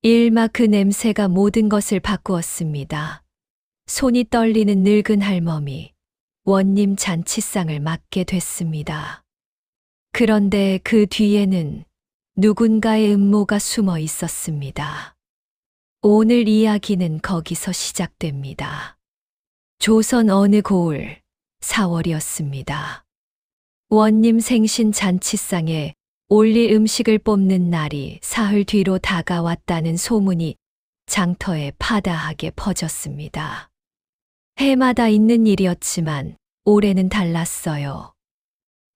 일마 그 냄새가 모든 것을 바꾸었습니다. 손이 떨리는 늙은 할멈이 원님 잔치상을 맡게 됐습니다. 그런데 그 뒤에는 누군가의 음모가 숨어 있었습니다. 오늘 이야기는 거기서 시작됩니다. 조선 어느 고을 4월이었습니다. 원님 생신 잔치상에 올릴 음식을 뽑는 날이 사흘 뒤로 다가왔다는 소문이 장터에 파다하게 퍼졌습니다. 해마다 있는 일이었지만 올해는 달랐어요.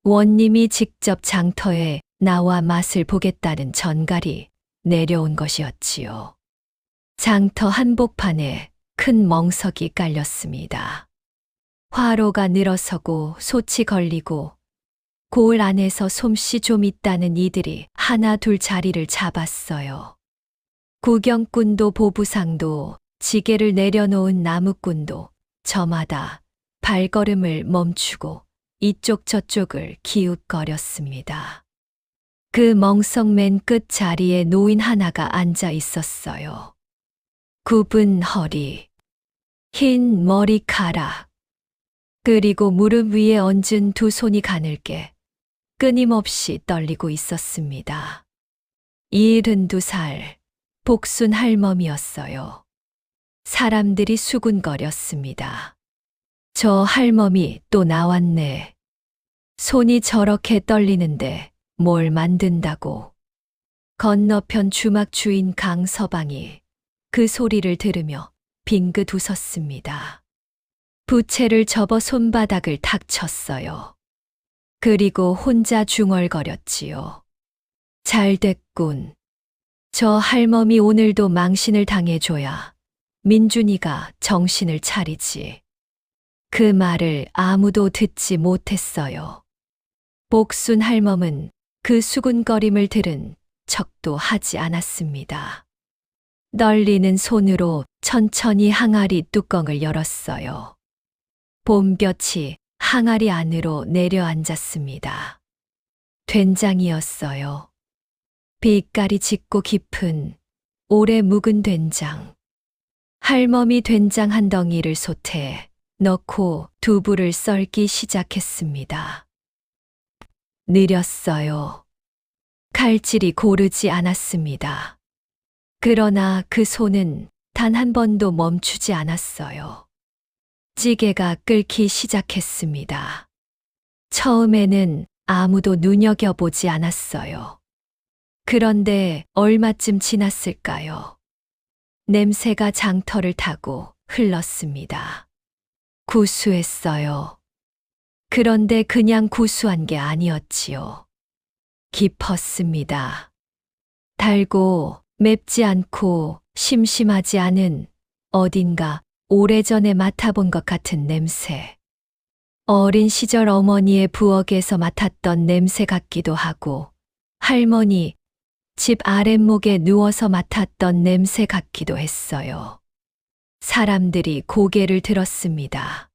원님이 직접 장터에 나와 맛을 보겠다는 전갈이 내려온 것이었지요. 장터 한복판에 큰 멍석이 깔렸습니다. 화로가 늘어서고 솥이 걸리고 고을 안에서 솜씨 좀 있다는 이들이 하나 둘 자리를 잡았어요. 구경꾼도 보부상도 지게를 내려놓은 나무꾼도 저마다 발걸음을 멈추고 이쪽 저쪽을 기웃거렸습니다. 그 멍석 맨 끝 자리에 노인 하나가 앉아 있었어요. 굽은 허리, 흰 머리카락, 그리고 무릎 위에 얹은 두 손이 가늘게 끊임없이 떨리고 있었습니다. 72살, 복순 할멈이었어요. 사람들이 수군거렸습니다. 저 할멈이 또 나왔네. 손이 저렇게 떨리는데 뭘 만든다고. 건너편 주막 주인 강서방이 그 소리를 들으며 빙긋 웃었습니다. 부채를 접어 손바닥을 탁 쳤어요. 그리고 혼자 중얼거렸지요. 잘 됐군. 저 할멈이 오늘도 망신을 당해줘야 민준이가 정신을 차리지. 그 말을 아무도 듣지 못했어요. 복순 할멈은 그 수군거림을 들은 척도 하지 않았습니다. 떨리는 손으로 천천히 항아리 뚜껑을 열었어요. 봄볕이 항아리 안으로 내려앉았습니다. 된장이었어요. 빛깔이 짙고 깊은 오래 묵은 된장. 할멈이 된장 한 덩이를 솥에 넣고 두부를 썰기 시작했습니다. 느렸어요. 칼질이 고르지 않았습니다. 그러나 그 손은 단 한 번도 멈추지 않았어요. 찌개가 끓기 시작했습니다. 처음에는 아무도 눈여겨보지 않았어요. 그런데 얼마쯤 지났을까요? 냄새가 장터를 타고 흘렀습니다. 구수했어요. 그런데 그냥 구수한 게 아니었지요. 깊었습니다. 달고 맵지 않고 심심하지 않은 어딘가 오래전에 맡아본 것 같은 냄새. 어린 시절 어머니의 부엌에서 맡았던 냄새 같기도 하고 할머니 집 아랫목에 누워서 맡았던 냄새 같기도 했어요. 사람들이 고개를 들었습니다.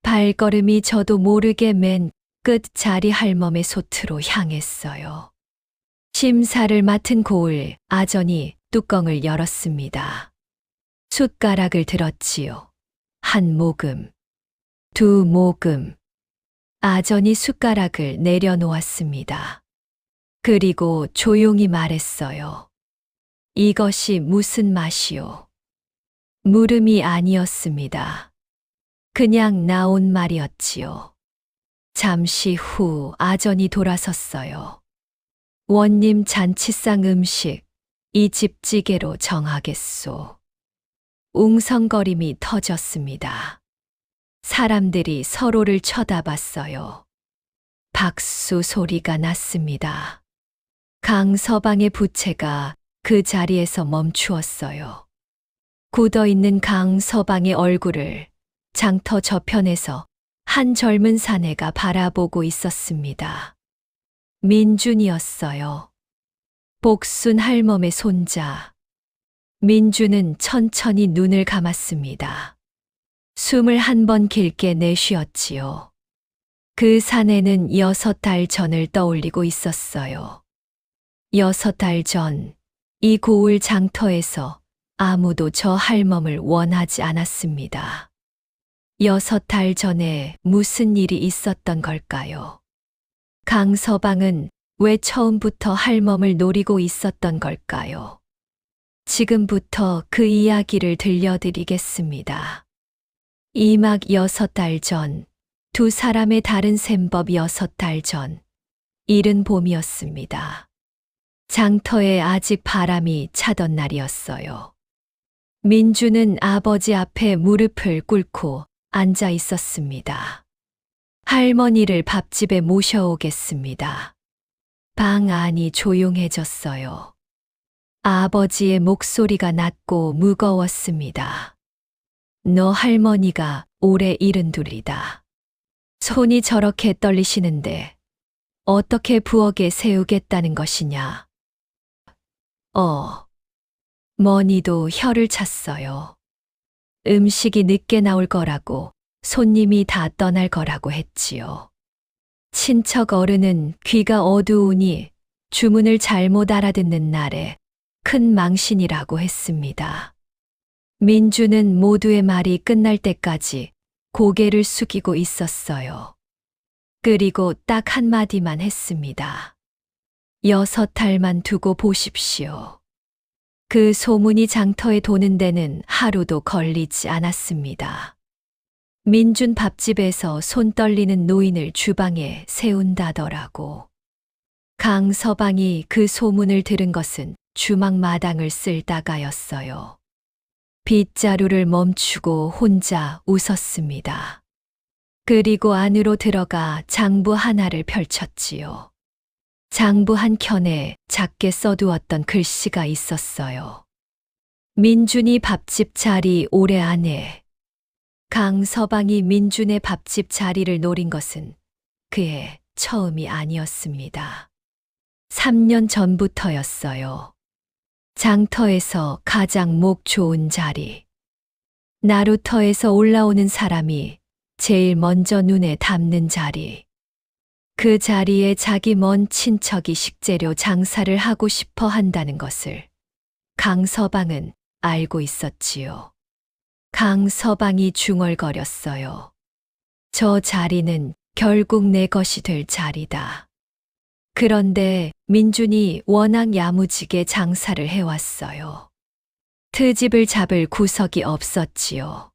발걸음이 저도 모르게 맨 끝 자리 할멈의 솥으로 향했어요. 심사를 맡은 고을 아전이 뚜껑을 열었습니다. 숟가락을 들었지요. 한 모금, 두 모금. 아전이 숟가락을 내려놓았습니다. 그리고 조용히 말했어요. 이것이 무슨 맛이오? 물음이 아니었습니다. 그냥 나온 말이었지요. 잠시 후 아전이 돌아섰어요. 원님 잔치상 음식, 이 집 찌개로 정하겠소. 웅성거림이 터졌습니다. 사람들이 서로를 쳐다봤어요. 박수 소리가 났습니다. 강서방의 부채가 그 자리에서 멈추었어요. 굳어있는 강서방의 얼굴을 장터 저편에서 한 젊은 사내가 바라보고 있었습니다. 민준이었어요. 복순 할멈의 손자. 민준은 천천히 눈을 감았습니다. 숨을 한 번 길게 내쉬었지요. 그 사내는 6달 전을 떠올리고 있었어요. 6달 전, 이 고을 장터에서 아무도 저 할멈을 원하지 않았습니다. 6달 전에 무슨 일이 있었던 걸까요? 강서방은 왜 처음부터 할멈을 노리고 있었던 걸까요? 지금부터 그 이야기를 들려드리겠습니다. 이막 6달 전, 두 사람의 다른 셈법 6달 전, 이른 봄이었습니다. 장터에 아직 바람이 차던 날이었어요. 민주는 아버지 앞에 무릎을 꿇고 앉아 있었습니다. 할머니를 밥집에 모셔오겠습니다. 방 안이 조용해졌어요. 아버지의 목소리가 낮고 무거웠습니다. 너 할머니가 올해 72이다. 손이 저렇게 떨리시는데 어떻게 부엌에 세우겠다는 것이냐? 머니도 혀를 찼어요. 음식이 늦게 나올 거라고, 손님이 다 떠날 거라고 했지요. 친척 어른은 귀가 어두우니 주문을 잘못 알아듣는 날에 큰 망신이라고 했습니다. 민주는 모두의 말이 끝날 때까지 고개를 숙이고 있었어요. 그리고 딱 한마디만 했습니다. 6달만 두고 보십시오. 그 소문이 장터에 도는 데는 하루도 걸리지 않았습니다. 민준 밥집에서 손 떨리는 노인을 주방에 세운다더라고. 강서방이 그 소문을 들은 것은 주막 마당을 쓸다가였어요. 빗자루를 멈추고 혼자 웃었습니다. 그리고 안으로 들어가 장부 하나를 펼쳤지요. 장부 한 켠에 작게 써두었던 글씨가 있었어요. 민준이 밥집 자리 오래 안에. 강서방이 민준의 밥집 자리를 노린 것은 그의 처음이 아니었습니다. 3년 전부터였어요. 장터에서 가장 목 좋은 자리. 나루터에서 올라오는 사람이 제일 먼저 눈에 담는 자리. 그 자리에 자기 먼 친척이 식재료 장사를 하고 싶어 한다는 것을 강서방은 알고 있었지요. 강서방이 중얼거렸어요. 저 자리는 결국 내 것이 될 자리다. 그런데 민준이 워낙 야무지게 장사를 해왔어요. 트집을 잡을 구석이 없었지요.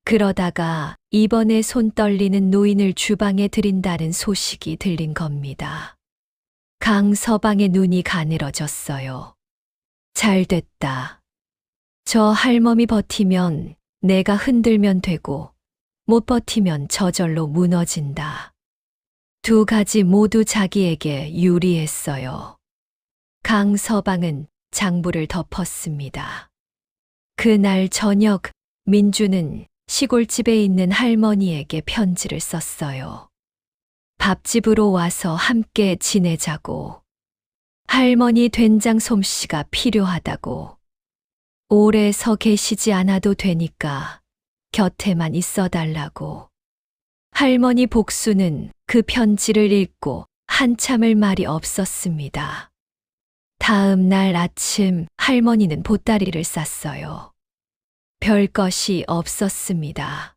그러다가 이번에 손 떨리는 노인을 주방에 들인다는 소식이 들린 겁니다. 강서방의 눈이 가늘어졌어요. 잘 됐다. 저 할멈이 버티면 내가 흔들면 되고 못 버티면 저절로 무너진다. 두 가지 모두 자기에게 유리했어요. 강서방은 장부를 덮었습니다. 그날 저녁 민주는 시골집에 있는 할머니에게 편지를 썼어요. 밥집으로 와서 함께 지내자고. 할머니 된장 솜씨가 필요하다고. 오래 서 계시지 않아도 되니까 곁에만 있어 달라고. 할머니 복수는 그 편지를 읽고 한참을 말이 없었습니다. 다음 날 아침 할머니는 보따리를 쌌어요. 별 것이 없었습니다.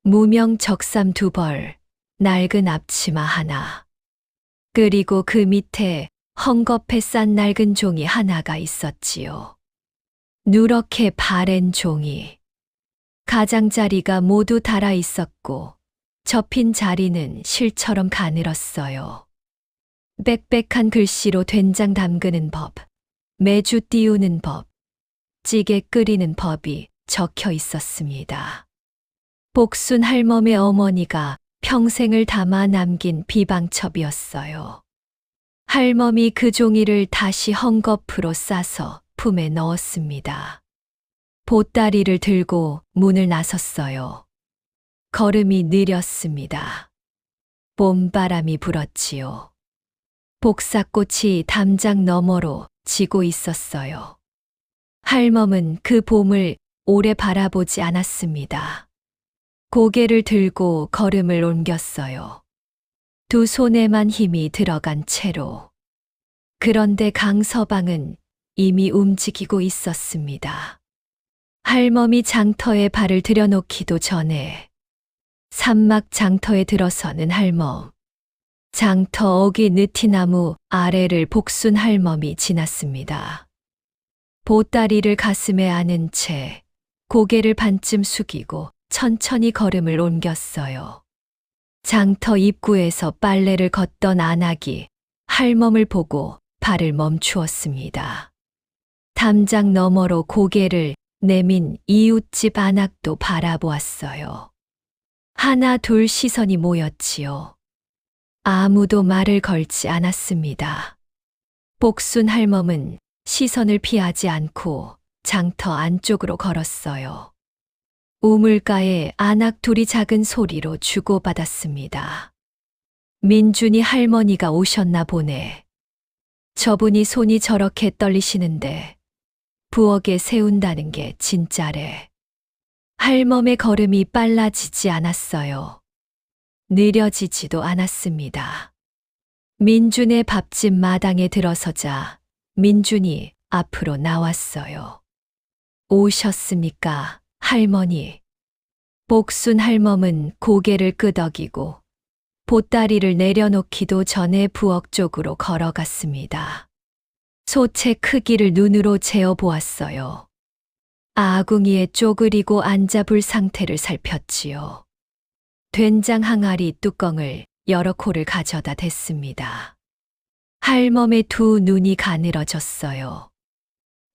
무명 적삼 2벌, 낡은 앞치마 하나. 그리고 그 밑에 헝겊에 싼 낡은 종이 하나가 있었지요. 누렇게 바랜 종이. 가장자리가 모두 닳아 있었고 접힌 자리는 실처럼 가늘었어요. 빽빽한 글씨로 된장 담그는 법, 매주 띄우는 법, 찌개 끓이는 법이 적혀 있었습니다. 복순 할멈의 어머니가 평생을 담아 남긴 비방첩이었어요. 할멈이 그 종이를 다시 헝겊으로 싸서 품에 넣었습니다. 보따리를 들고 문을 나섰어요. 걸음이 느렸습니다. 봄바람이 불었지요. 복사꽃이 담장 너머로 지고 있었어요. 할멈은 그 봄을 오래 바라보지 않았습니다. 고개를 들고 걸음을 옮겼어요. 두 손에만 힘이 들어간 채로. 그런데 강서방은 이미 움직이고 있었습니다. 할멈이 장터에 발을 들여놓기도 전에 산막 장터에 들어서는 할멈. 장터 어귀 느티나무 아래를 복순 할멈이 지났습니다. 보따리를 가슴에 안은 채 고개를 반쯤 숙이고 천천히 걸음을 옮겼어요. 장터 입구에서 빨래를 걷던 안악이 할멈을 보고 발을 멈추었습니다. 담장 너머로 고개를 내민 이웃집 안악도 바라보았어요. 하나 둘 시선이 모였지요. 아무도 말을 걸지 않았습니다. 복순 할멈은 시선을 피하지 않고 장터 안쪽으로 걸었어요. 우물가에 안악 둘이 작은 소리로 주고받았습니다. 민준이 할머니가 오셨나 보네. 저분이 손이 저렇게 떨리시는데 부엌에 세운다는 게 진짜래. 할멈의 걸음이 빨라지지 않았어요. 느려지지도 않았습니다. 민준의 밥집 마당에 들어서자 민준이 앞으로 나왔어요. 오셨습니까, 할머니? 복순 할멈은 고개를 끄덕이고 보따리를 내려놓기도 전에 부엌 쪽으로 걸어갔습니다. 소채 크기를 눈으로 재어보았어요. 아궁이에 쪼그리고 앉아 불 상태를 살폈지요. 된장 항아리 뚜껑을 여러 콜을 가져다 댔습니다. 할멈의 두 눈이 가늘어졌어요.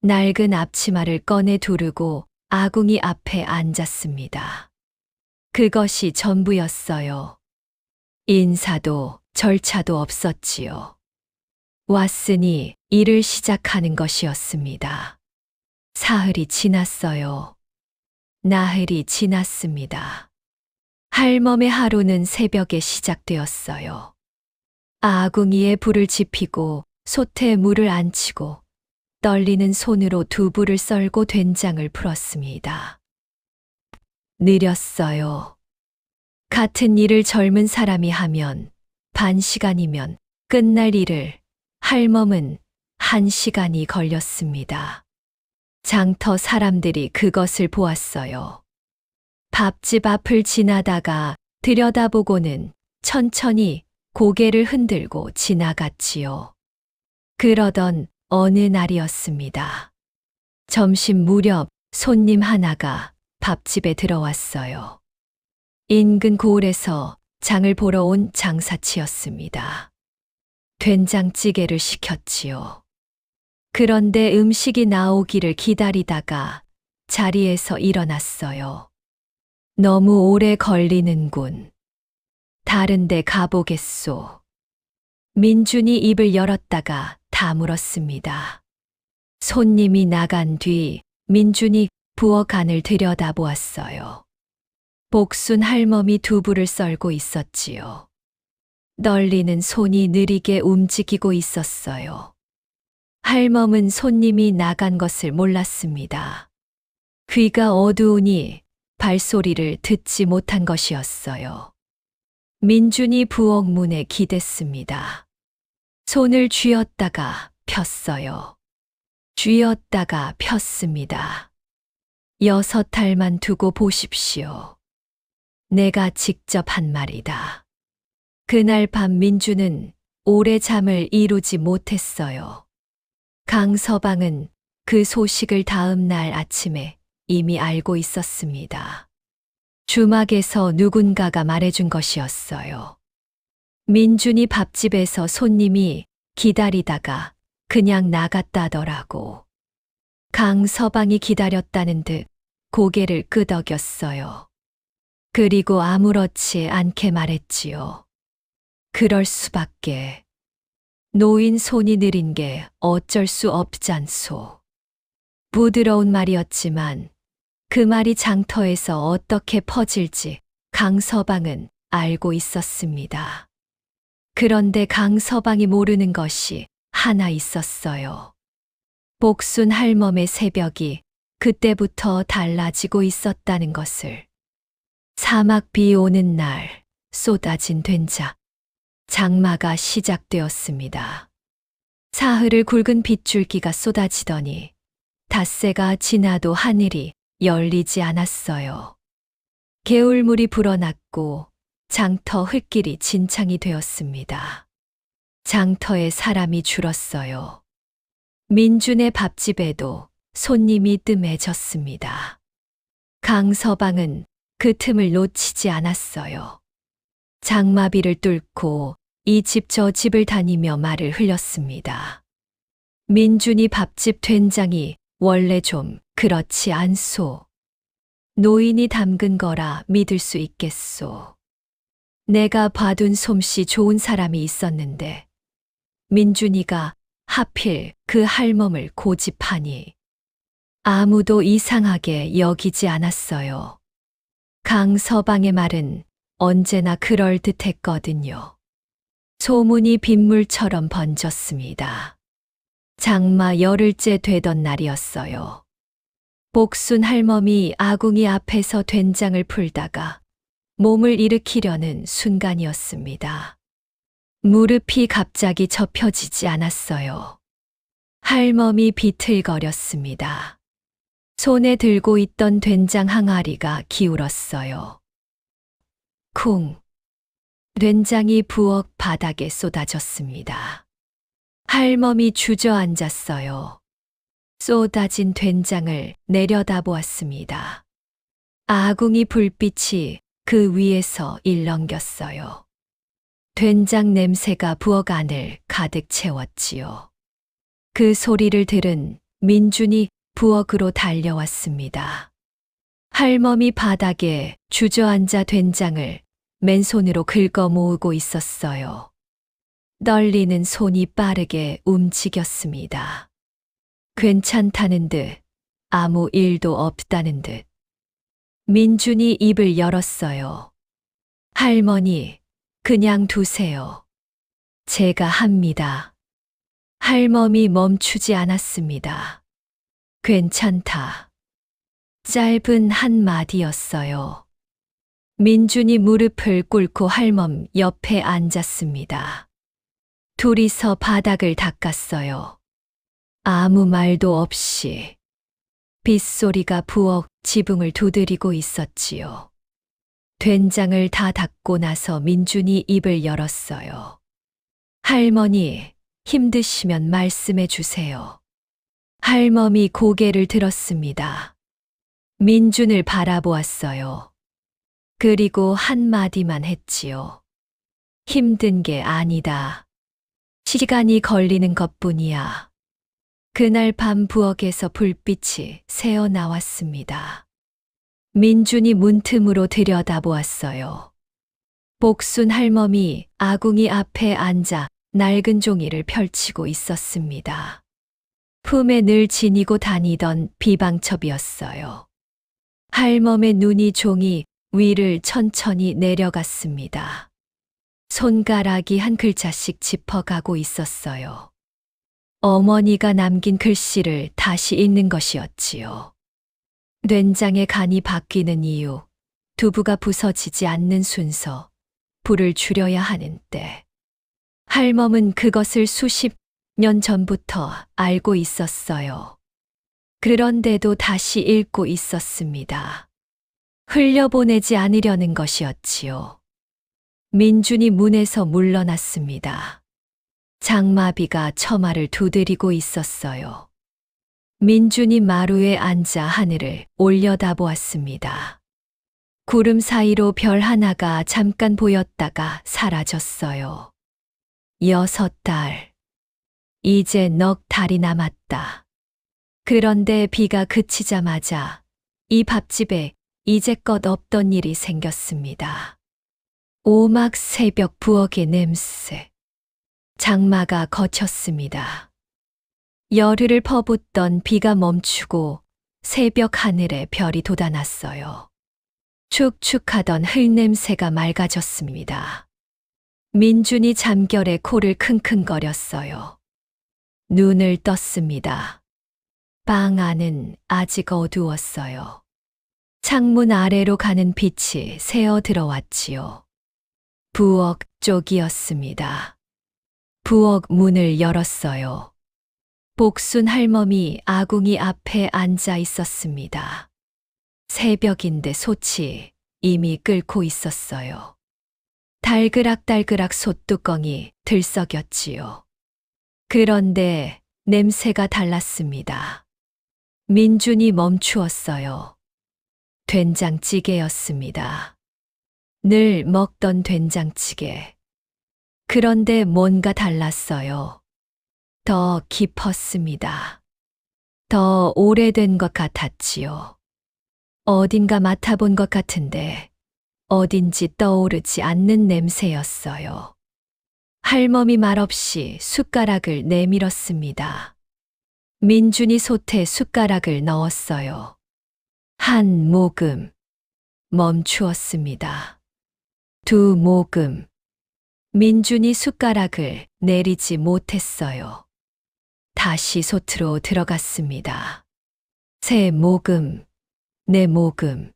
낡은 앞치마를 꺼내 두르고 아궁이 앞에 앉았습니다. 그것이 전부였어요. 인사도 절차도 없었지요. 왔으니 일을 시작하는 것이었습니다. 사흘이 지났어요. 나흘이 지났습니다. 할멈의 하루는 새벽에 시작되었어요. 아궁이에 불을 지피고 솥에 물을 안치고 떨리는 손으로 두부를 썰고 된장을 풀었습니다. 느렸어요. 같은 일을 젊은 사람이 하면 반 시간이면 끝날 일을 할멈은 1시간이 걸렸습니다. 장터 사람들이 그것을 보았어요. 밥집 앞을 지나다가 들여다보고는 천천히 고개를 흔들고 지나갔지요. 그러던 어느 날이었습니다. 점심 무렵 손님 하나가 밥집에 들어왔어요. 인근 고을에서 장을 보러 온 장사치였습니다. 된장찌개를 시켰지요. 그런데 음식이 나오기를 기다리다가 자리에서 일어났어요. 너무 오래 걸리는군. 다른 데 가보겠소. 민준이 입을 열었다가 다물었습니다. 손님이 나간 뒤 민준이 부엌 안을 들여다보았어요. 복순 할멈이 두부를 썰고 있었지요. 떨리는 손이 느리게 움직이고 있었어요. 할멈은 손님이 나간 것을 몰랐습니다. 귀가 어두우니 발소리를 듣지 못한 것이었어요. 민준이 부엌 문에 기댔습니다. 손을 쥐었다가 폈어요. 쥐었다가 폈습니다. 6알만 두고 보십시오. 내가 직접 한 말이다. 그날 밤 민준은 오래 잠을 이루지 못했어요. 강서방은 그 소식을 다음 날 아침에 이미 알고 있었습니다. 주막에서 누군가가 말해준 것이었어요. 민준이 밥집에서 손님이 기다리다가 그냥 나갔다더라고. 강서방이 기다렸다는 듯 고개를 끄덕였어요. 그리고 아무렇지 않게 말했지요. 그럴 수밖에. 노인 손이 느린 게 어쩔 수 없잖소. 부드러운 말이었지만 그 말이 장터에서 어떻게 퍼질지 강서방은 알고 있었습니다. 그런데 강서방이 모르는 것이 하나 있었어요. 복순 할멈의 새벽이 그때부터 달라지고 있었다는 것을. 사막 비 오는 날 쏟아진 된장. 장마가 시작되었습니다. 사흘을 굵은 빗줄기가 쏟아지더니 닷새가 지나도 하늘이 열리지 않았어요. 개울물이 불어났고 장터 흙길이 진창이 되었습니다. 장터에 사람이 줄었어요. 민준의 밥집에도 손님이 뜸해졌습니다. 강서방은 그 틈을 놓치지 않았어요. 장마비를 뚫고 이 집 저 집을 다니며 말을 흘렸습니다. 민준이 밥집 된장이 원래 좀 그렇지 않소. 노인이 담근 거라 믿을 수 있겠소. 내가 봐둔 솜씨 좋은 사람이 있었는데 민준이가 하필 그 할멈을 고집하니 아무도 이상하게 여기지 않았어요. 강서방의 말은 언제나 그럴듯했거든요. 소문이 빗물처럼 번졌습니다. 장마 열흘째 되던 날이었어요. 복순 할멈이 아궁이 앞에서 된장을 풀다가 몸을 일으키려는 순간이었습니다. 무릎이 갑자기 접혀지지 않았어요. 할멈이 비틀거렸습니다. 손에 들고 있던 된장 항아리가 기울었어요. 쿵! 된장이 부엌 바닥에 쏟아졌습니다. 할멈이 주저앉았어요. 쏟아진 된장을 내려다보았습니다. 아궁이 불빛이 그 위에서 일렁겼어요. 된장 냄새가 부엌 안을 가득 채웠지요. 그 소리를 들은 민준이 부엌으로 달려왔습니다. 할멈이 바닥에 주저앉아 된장을 맨손으로 긁어 모으고 있었어요. 떨리는 손이 빠르게 움직였습니다. 괜찮다는 듯, 아무 일도 없다는 듯. 민준이 입을 열었어요. 할머니, 그냥 두세요. 제가 합니다. 할멈이 멈추지 않았습니다. 괜찮다. 짧은 한마디였어요. 민준이 무릎을 꿇고 할멈 옆에 앉았습니다. 둘이서 바닥을 닦았어요. 아무 말도 없이. 빗소리가 부엌 지붕을 두드리고 있었지요. 된장을 다 닦고 나서 민준이 입을 열었어요. 할머니, 힘드시면 말씀해 주세요. 할멈이 고개를 들었습니다. 민준을 바라보았어요. 그리고 한마디만 했지요. 힘든 게 아니다. 시간이 걸리는 것뿐이야. 그날 밤 부엌에서 불빛이 새어 나왔습니다. 민준이 문틈으로 들여다보았어요. 복순 할멈이 아궁이 앞에 앉아 낡은 종이를 펼치고 있었습니다. 품에 늘 지니고 다니던 비방첩이었어요. 할멈의 눈이 종이 위를 천천히 내려갔습니다. 손가락이 한 글자씩 짚어가고 있었어요. 어머니가 남긴 글씨를 다시 읽는 것이었지요. 된장의 간이 바뀌는 이유, 두부가 부서지지 않는 순서, 불을 줄여야 하는 때. 할멈은 그것을 수십 년 전부터 알고 있었어요. 그런데도 다시 읽고 있었습니다. 흘려보내지 않으려는 것이었지요. 민준이 문에서 물러났습니다. 장마비가 처마를 두드리고 있었어요. 민준이 마루에 앉아 하늘을 올려다보았습니다. 구름 사이로 별 하나가 잠깐 보였다가 사라졌어요. 6달. 이제 넉 달이 남았다. 그런데 비가 그치자마자 이 밥집에 이제껏 없던 일이 생겼습니다. 오막 새벽 부엌의 냄새. 장마가 거쳤습니다. 열흘을 퍼붓던 비가 멈추고 새벽 하늘에 별이 돋아났어요. 축축하던 흙냄새가 맑아졌습니다. 민준이 잠결에 코를 킁킁거렸어요. 눈을 떴습니다. 방 안은 아직 어두웠어요. 창문 아래로 가는 빛이 새어 들어왔지요. 부엌 쪽이었습니다. 부엌 문을 열었어요. 복순 할멈이 아궁이 앞에 앉아 있었습니다. 새벽인데 솥이 이미 끓고 있었어요. 달그락달그락 솥뚜껑이 들썩였지요. 그런데 냄새가 달랐습니다. 민준이 멈추었어요. 된장찌개였습니다. 늘 먹던 된장찌개. 그런데 뭔가 달랐어요. 더 깊었습니다. 더 오래된 것 같았지요. 어딘가 맡아본 것 같은데 어딘지 떠오르지 않는 냄새였어요. 할멈이 말없이 숟가락을 내밀었습니다. 민준이 솥에 숟가락을 넣었어요. 한 모금. 멈추었습니다. 두 모금. 민준이 숟가락을 내리지 못했어요. 다시 솥으로 들어갔습니다. 세 모금, 네 모금.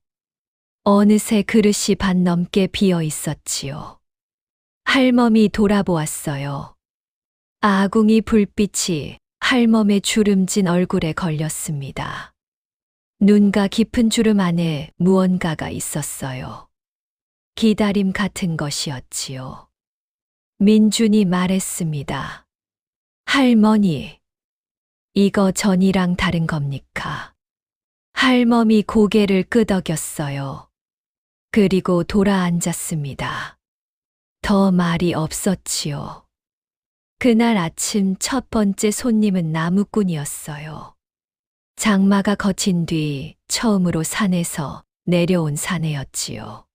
어느새 그릇이 반 넘게 비어 있었지요. 할멈이 돌아보았어요. 아궁이 불빛이 할멈의 주름진 얼굴에 걸렸습니다. 눈가 깊은 주름 안에 무언가가 있었어요. 기다림 같은 것이었지요. 민준이 말했습니다. 할머니, 이거 전이랑 다른 겁니까? 할멈이 고개를 끄덕였어요. 그리고 돌아앉았습니다. 더 말이 없었지요. 그날 아침 첫 번째 손님은 나무꾼이었어요. 장마가 거친 뒤 처음으로 산에서 내려온 사내였지요.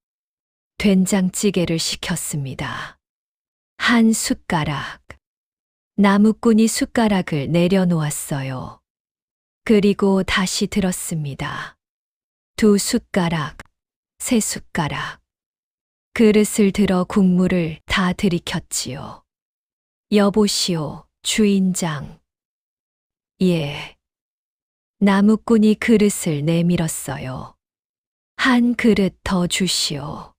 된장찌개를 시켰습니다. 한 숟가락. 나무꾼이 숟가락을 내려놓았어요. 그리고 다시 들었습니다. 두 숟가락, 세 숟가락. 그릇을 들어 국물을 다 들이켰지요. 여보시오, 주인장. 예. 나무꾼이 그릇을 내밀었어요. 한 그릇 더 주시오.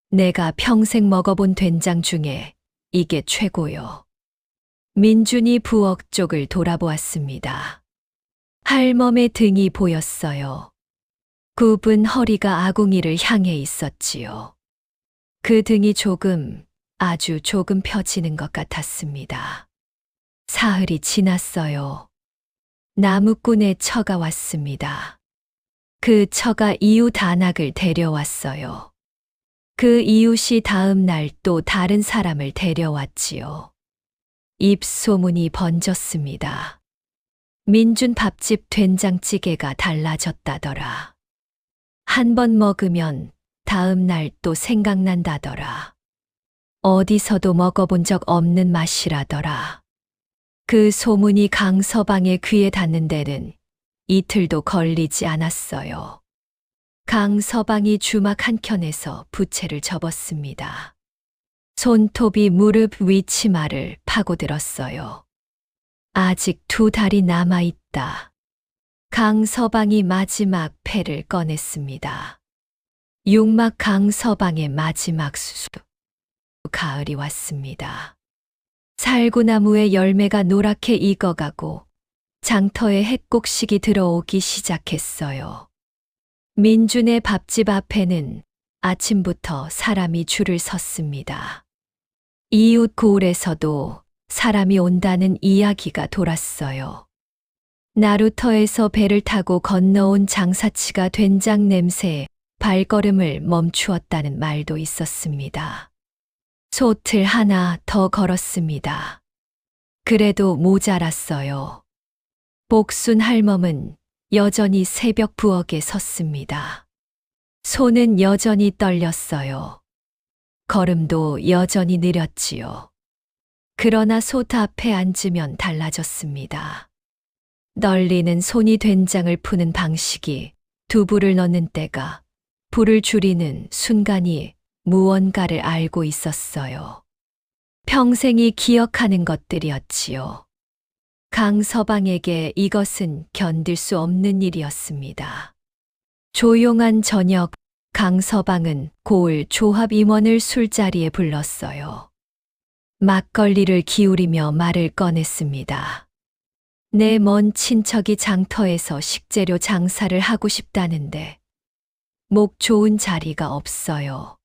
내가 평생 먹어본 된장 중에 이게 최고요. 민준이 부엌 쪽을 돌아보았습니다. 할멈의 등이 보였어요. 굽은 허리가 아궁이를 향해 있었지요. 그 등이 아주 조금 펴지는 것 같았습니다. 사흘이 지났어요. 나무꾼의 처가 왔습니다. 그 처가 이웃 안악을 데려왔어요. 그 이웃이 다음 날 또 다른 사람을 데려왔지요. 입소문이 번졌습니다. 민준 밥집 된장찌개가 달라졌다더라. 한 번 먹으면 다음 날 또 생각난다더라. 어디서도 먹어본 적 없는 맛이라더라. 그 소문이 강서방의 귀에 닿는 데는 이틀도 걸리지 않았어요. 강서방이 주막 한켠에서 부채를 접었습니다. 손톱이 무릎 위 치마를 파고들었어요. 아직 두 달이 남아있다. 강서방이 마지막 패를 꺼냈습니다. 육막 강서방의 마지막 수수. 가을이 왔습니다. 살구나무의 열매가 노랗게 익어가고 장터에 햇곡식이 들어오기 시작했어요. 민준의 밥집 앞에는 아침부터 사람이 줄을 섰습니다. 이웃 고을에서도 사람이 온다는 이야기가 돌았어요. 나루터에서 배를 타고 건너온 장사치가 된장 냄새에 발걸음을 멈추었다는 말도 있었습니다. 솥을 하나 더 걸었습니다. 그래도 모자랐어요. 복순 할멈은 여전히 새벽 부엌에 섰습니다. 손은 여전히 떨렸어요. 걸음도 여전히 느렸지요. 그러나 솥 앞에 앉으면 달라졌습니다. 널리는 손이 된장을 푸는 방식이 두부를 넣는 때가 불을 줄이는 순간이 무언가를 알고 있었어요. 평생이 기억하는 것들이었지요. 강서방에게 이것은 견딜 수 없는 일이었습니다. 조용한 저녁, 강서방은 고을 조합 임원을 술자리에 불렀어요. 막걸리를 기울이며 말을 꺼냈습니다. 내 먼 친척이 장터에서 식재료 장사를 하고 싶다는데 목 좋은 자리가 없어요.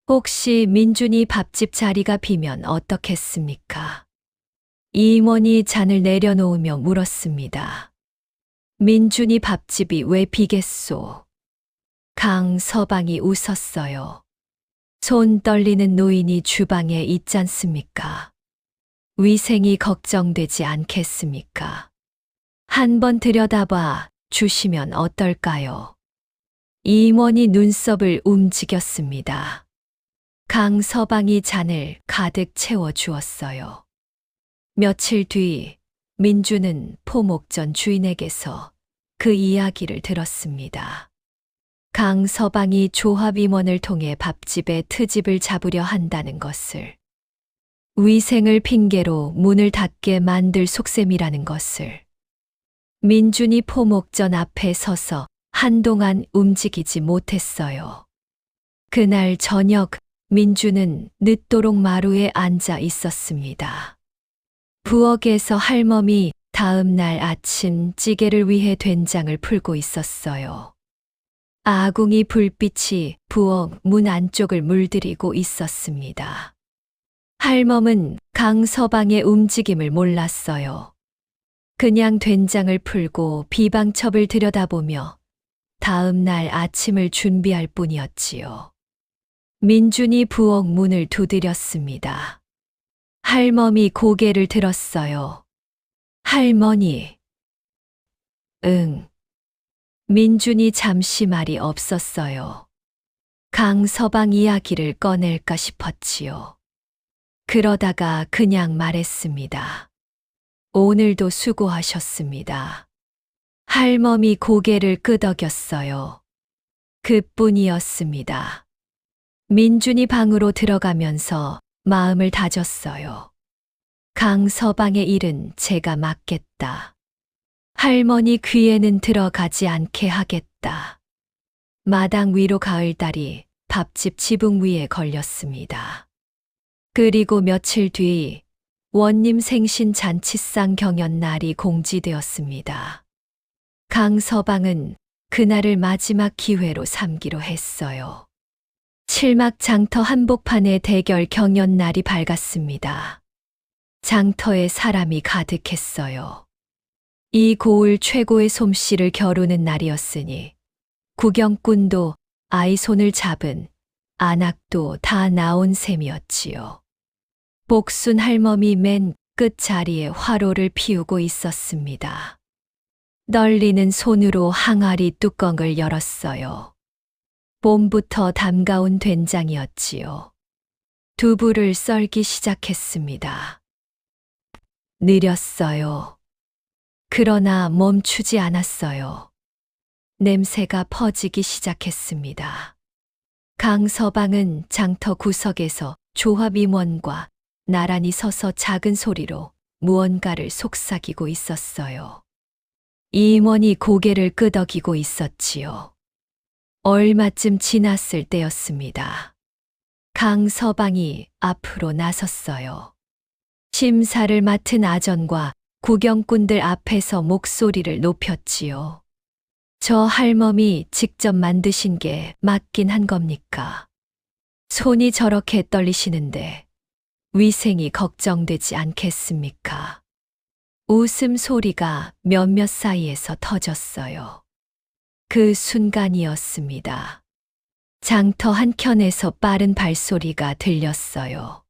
혹시 민준이 밥집 자리가 비면 어떻겠습니까? 이 임원이 잔을 내려놓으며 물었습니다. 민준이 밥집이 왜 비겠소? 강서방이 웃었어요. 손 떨리는 노인이 주방에 있잖습니까? 위생이 걱정되지 않겠습니까? 한번 들여다봐 주시면 어떨까요? 이 임원이 눈썹을 움직였습니다. 강서방이 잔을 가득 채워 주었어요. 며칠 뒤 민주는 포목전 주인에게서 그 이야기를 들었습니다. 강서방이 조합 임원을 통해 밥집에 트집을 잡으려 한다는 것을, 위생을 핑계로 문을 닫게 만들 속셈이라는 것을. 민준이 포목전 앞에 서서 한동안 움직이지 못했어요. 그날 저녁 민주는 늦도록 마루에 앉아 있었습니다. 부엌에서 할멈이 다음 날 아침 찌개를 위해 된장을 풀고 있었어요. 아궁이 불빛이 부엌 문 안쪽을 물들이고 있었습니다. 할멈은 강서방의 움직임을 몰랐어요. 그냥 된장을 풀고 비방첩을 들여다보며 다음 날 아침을 준비할 뿐이었지요. 민준이 부엌 문을 두드렸습니다. 할멈이 고개를 들었어요. 할머니. 응. 민준이 잠시 말이 없었어요. 강서방 이야기를 꺼낼까 싶었지요. 그러다가 그냥 말했습니다. 오늘도 수고하셨습니다. 할멈이 고개를 끄덕였어요. 그뿐이었습니다. 민준이 방으로 들어가면서 마음을 다졌어요. 강서방의 일은 제가 맡겠다. 할머니 귀에는 들어가지 않게 하겠다. 마당 위로 가을달이 밥집 지붕 위에 걸렸습니다. 그리고 며칠 뒤 원님 생신 잔치상 경연날이 공지되었습니다. 강서방은 그날을 마지막 기회로 삼기로 했어요. 칠막 장터 한복판의 대결 경연날이 밝았습니다. 장터에 사람이 가득했어요. 이 고을 최고의 솜씨를 겨루는 날이었으니 구경꾼도 아이 손을 잡은 안악도 다 나온 셈이었지요. 복순 할멈이 맨 끝자리에 화로를 피우고 있었습니다. 떨리는 손으로 항아리 뚜껑을 열었어요. 봄부터 담가온 된장이었지요. 두부를 썰기 시작했습니다. 느렸어요. 그러나 멈추지 않았어요. 냄새가 퍼지기 시작했습니다. 강서방은 장터 구석에서 조합 임원과 나란히 서서 작은 소리로 무언가를 속삭이고 있었어요. 이 임원이 고개를 끄덕이고 있었지요. 얼마쯤 지났을 때였습니다. 강서방이 앞으로 나섰어요. 심사를 맡은 아전과 구경꾼들 앞에서 목소리를 높였지요. 저 할멈이 직접 만드신 게 맞긴 한 겁니까? 손이 저렇게 떨리시는데 위생이 걱정되지 않겠습니까? 웃음소리가 몇몇 사이에서 터졌어요. 그 순간이었습니다. 장터 한켠에서 빠른 발소리가 들렸어요.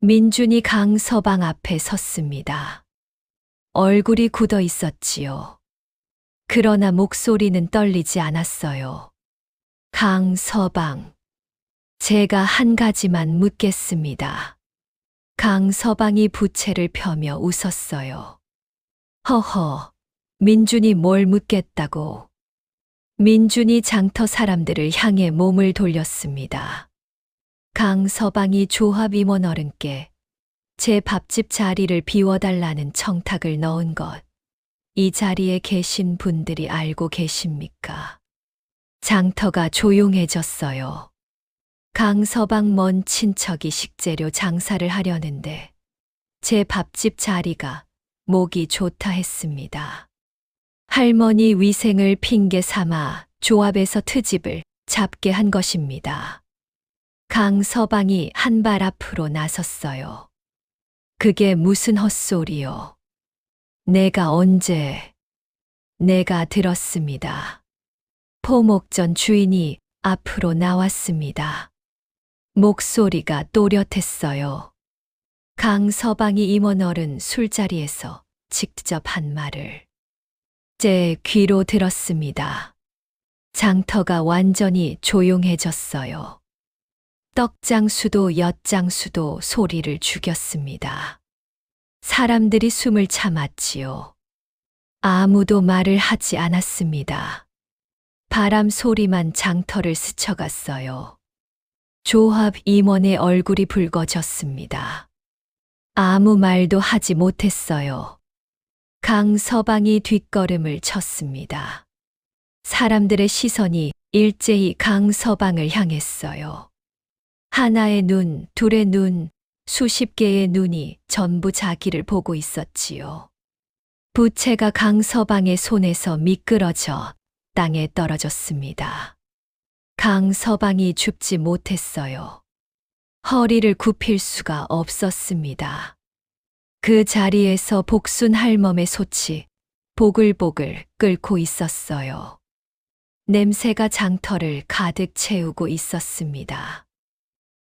민준이 강서방 앞에 섰습니다. 얼굴이 굳어 있었지요. 그러나 목소리는 떨리지 않았어요. 강서방, 제가 한 가지만 묻겠습니다. 강서방이 부채를 펴며 웃었어요. 허허, 민준이 뭘 묻겠다고. 민준이 장터 사람들을 향해 몸을 돌렸습니다. 강서방이 조합 임원 어른께 제 밥집 자리를 비워달라는 청탁을 넣은 것, 이 자리에 계신 분들이 알고 계십니까? 장터가 조용해졌어요. 강서방 먼 친척이 식재료 장사를 하려는데 제 밥집 자리가 목이 좋다 했습니다. 할머니 위생을 핑계 삼아 조합에서 트집을 잡게 한 것입니다. 강서방이 한 발 앞으로 나섰어요. 그게 무슨 헛소리요. 내가 언제? 내가 들었습니다. 포목전 주인이 앞으로 나왔습니다. 목소리가 또렷했어요. 강서방이 임원어른 술자리에서 직접 한 말을 제 귀로 들었습니다. 장터가 완전히 조용해졌어요. 떡장수도 엿장수도 소리를 죽였습니다. 사람들이 숨을 참았지요. 아무도 말을 하지 않았습니다. 바람 소리만 장터를 스쳐갔어요. 조합 임원의 얼굴이 붉어졌습니다. 아무 말도 하지 못했어요. 강서방이 뒷걸음을 쳤습니다. 사람들의 시선이 일제히 강서방을 향했어요. 하나의 눈, 둘의 눈, 수십 개의 눈이 전부 자기를 보고 있었지요. 부채가 강서방의 손에서 미끄러져 땅에 떨어졌습니다. 강서방이 줍지 못했어요. 허리를 굽힐 수가 없었습니다. 그 자리에서 복순 할멈의 솥이 보글보글 끓고 있었어요. 냄새가 장터를 가득 채우고 있었습니다.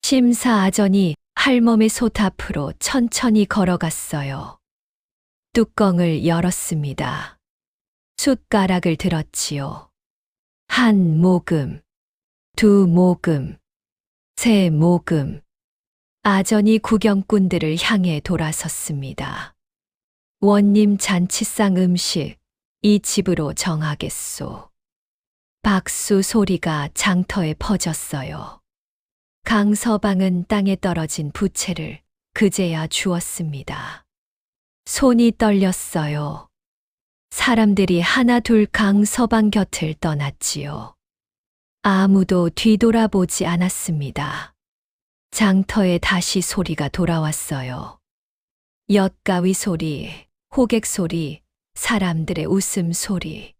심사아전이 할멈의 솥 앞으로 천천히 걸어갔어요. 뚜껑을 열었습니다. 숟가락을 들었지요. 한 모금, 두 모금, 세 모금. 아전이 구경꾼들을 향해 돌아섰습니다. 원님 잔치상 음식, 이 집으로 정하겠소. 박수 소리가 장터에 퍼졌어요. 강서방은 땅에 떨어진 부채를 그제야 주었습니다. 손이 떨렸어요. 사람들이 하나 둘 강서방 곁을 떠났지요. 아무도 뒤돌아보지 않았습니다. 장터에 다시 소리가 돌아왔어요. 엿가위 소리, 호객 소리, 사람들의 웃음 소리.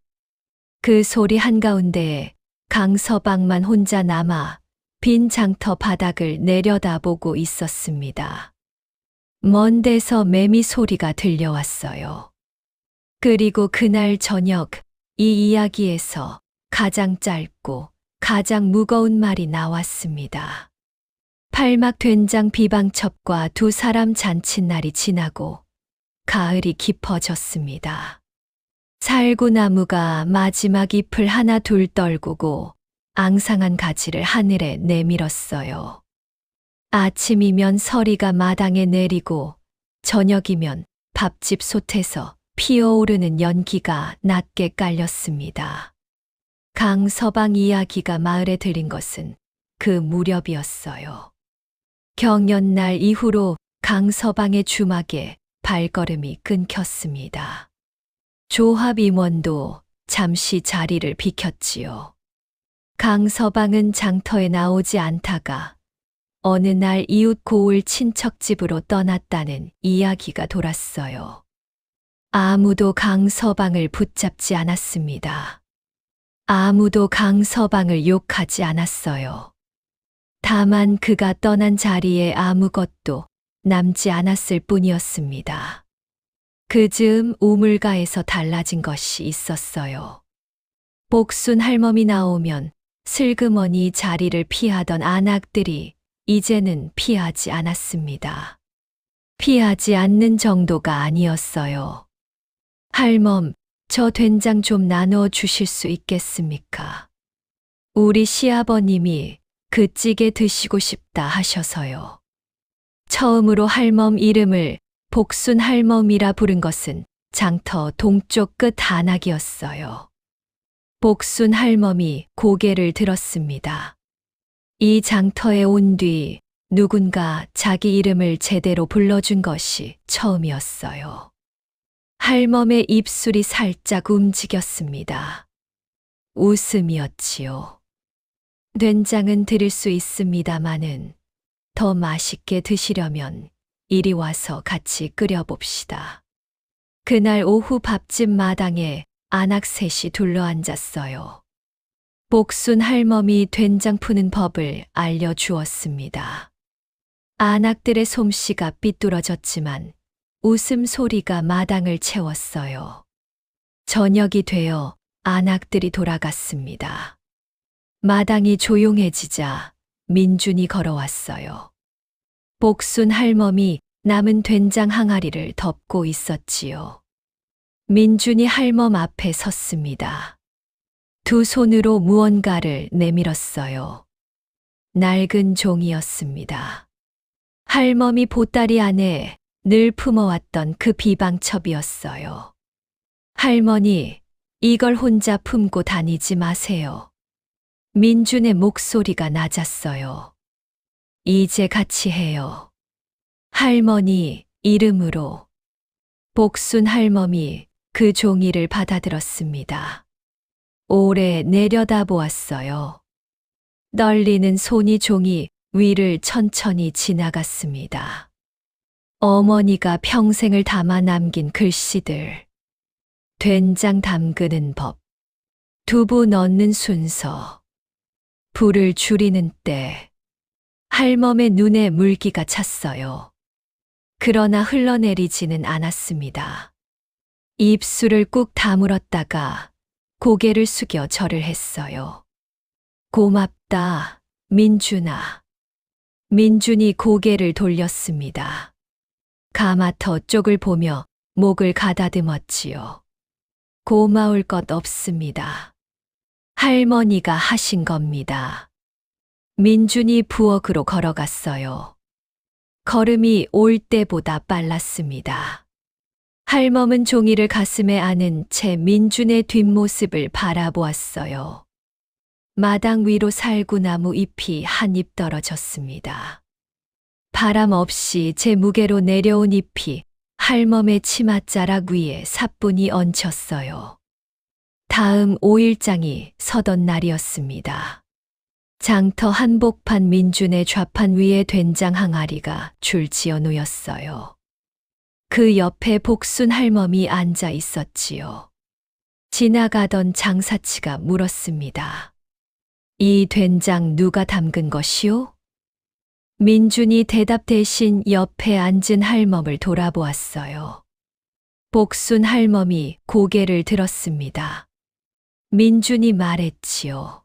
그 소리 한가운데에 강서방만 혼자 남아 빈 장터 바닥을 내려다보고 있었습니다. 먼 데서 매미 소리가 들려왔어요. 그리고 그날 저녁 이 이야기에서 가장 짧고 가장 무거운 말이 나왔습니다. 팔막 된장 비방첩과 두 사람 잔칫날이 지나고 가을이 깊어졌습니다. 살구나무가 마지막 잎을 하나 둘 떨구고 앙상한 가지를 하늘에 내밀었어요. 아침이면 서리가 마당에 내리고 저녁이면 밥집 솥에서 피어오르는 연기가 낮게 깔렸습니다. 강서방 이야기가 마을에 들린 것은 그 무렵이었어요. 경연날 이후로 강서방의 주막에 발걸음이 끊겼습니다. 조합 임원도 잠시 자리를 비켰지요. 강서방은 장터에 나오지 않다가 어느 날 이웃 고을 친척집으로 떠났다는 이야기가 돌았어요. 아무도 강서방을 붙잡지 않았습니다. 아무도 강서방을 욕하지 않았어요. 다만 그가 떠난 자리에 아무것도 남지 않았을 뿐이었습니다. 그 즈음 우물가에서 달라진 것이 있었어요. 복순 할멈이 나오면 슬그머니 자리를 피하던 안악들이 이제는 피하지 않았습니다. 피하지 않는 정도가 아니었어요. 할멈, 저 된장 좀 나눠 주실 수 있겠습니까? 우리 시아버님이 그 찌개 드시고 싶다 하셔서요. 처음으로 할멈 이름을 복순 할멈이라 부른 것은 장터 동쪽 끝 안악이었어요. 복순 할멈이 고개를 들었습니다. 이 장터에 온 뒤 누군가 자기 이름을 제대로 불러준 것이 처음이었어요. 할멈의 입술이 살짝 움직였습니다. 웃음이었지요. 된장은 드릴 수 있습니다마는 더 맛있게 드시려면 이리 와서 같이 끓여봅시다. 그날 오후 밥집 마당에 아낙 셋이 둘러앉았어요. 복순 할멈이 된장 푸는 법을 알려주었습니다. 아낙들의 솜씨가 삐뚤어졌지만 웃음소리가 마당을 채웠어요. 저녁이 되어 아낙들이 돌아갔습니다. 마당이 조용해지자 민준이 걸어왔어요. 복순 할멈이 남은 된장 항아리를 덮고 있었지요. 민준이 할멈 앞에 섰습니다. 두 손으로 무언가를 내밀었어요. 낡은 종이였습니다. 할멈이 보따리 안에 늘 품어왔던 그 비방첩이었어요. 할머니, 이걸 혼자 품고 다니지 마세요. 민준의 목소리가 낮았어요. 이제 같이 해요. 할머니 이름으로. 복순 할멈이 그 종이를 받아들었습니다. 오래 내려다보았어요. 떨리는 손이 종이 위를 천천히 지나갔습니다. 어머니가 평생을 담아 남긴 글씨들. 된장 담그는 법. 두부 넣는 순서. 불을 줄이는 때. 할멈의 눈에 물기가 찼어요. 그러나 흘러내리지는 않았습니다. 입술을 꾹 다물었다가 고개를 숙여 절을 했어요. 고맙다, 민준아. 민준이 고개를 돌렸습니다. 가마터 쪽을 보며 목을 가다듬었지요. 고마울 것 없습니다. 할머니가 하신 겁니다. 민준이 부엌으로 걸어갔어요. 걸음이 올 때보다 빨랐습니다. 할멈은 종이를 가슴에 안은 채 민준의 뒷모습을 바라보았어요. 마당 위로 살구나무 잎이 한 잎 떨어졌습니다. 바람 없이 제 무게로 내려온 잎이 할멈의 치맛자락 위에 사뿐히 얹혔어요. 다음 5일장이 서던 날이었습니다. 장터 한복판 민준의 좌판 위에 된장 항아리가 줄지어 놓였어요. 그 옆에 복순 할멈이 앉아 있었지요. 지나가던 장사치가 물었습니다. 이 된장 누가 담근 것이오? 민준이 대답 대신 옆에 앉은 할멈을 돌아보았어요. 복순 할멈이 고개를 들었습니다. 민준이 말했지요.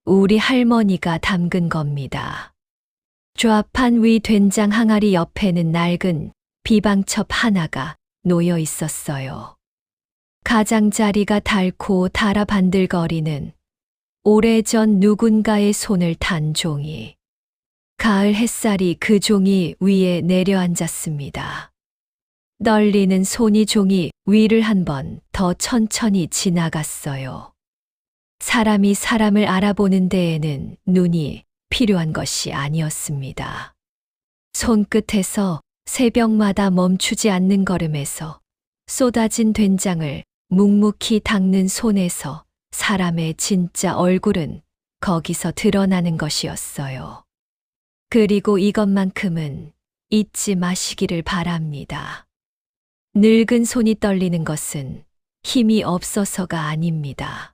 우리 할머니가 담근 겁니다. 좌판 위 된장 항아리 옆에는 낡은 비방첩 하나가 놓여 있었어요. 가장자리가 닳고 달아 반들거리는 오래전 누군가의 손을 탄 종이. 가을 햇살이 그 종이 위에 내려앉았습니다. 떨리는 손이 종이 위를 한 번 더 천천히 지나갔어요. 사람이 사람을 알아보는 데에는 눈이 필요한 것이 아니었습니다. 손끝에서 새벽마다 멈추지 않는 걸음에서 쏟아진 된장을 묵묵히 닦는 손에서 사람의 진짜 얼굴은 거기서 드러나는 것이었어요. 그리고 이것만큼은 잊지 마시기를 바랍니다. 늙은 손이 떨리는 것은 힘이 없어서가 아닙니다.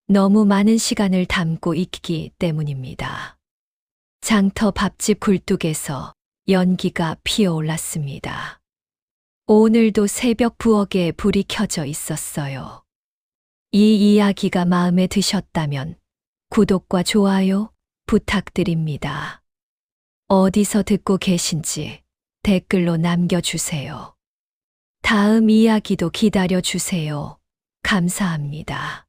너무 많은 시간을 담고 있기 때문입니다. 장터 밥집 굴뚝에서 연기가 피어올랐습니다. 오늘도 새벽 부엌에 불이 켜져 있었어요. 이 이야기가 마음에 드셨다면 구독과 좋아요 부탁드립니다. 어디서 듣고 계신지 댓글로 남겨주세요. 다음 이야기도 기다려주세요. 감사합니다.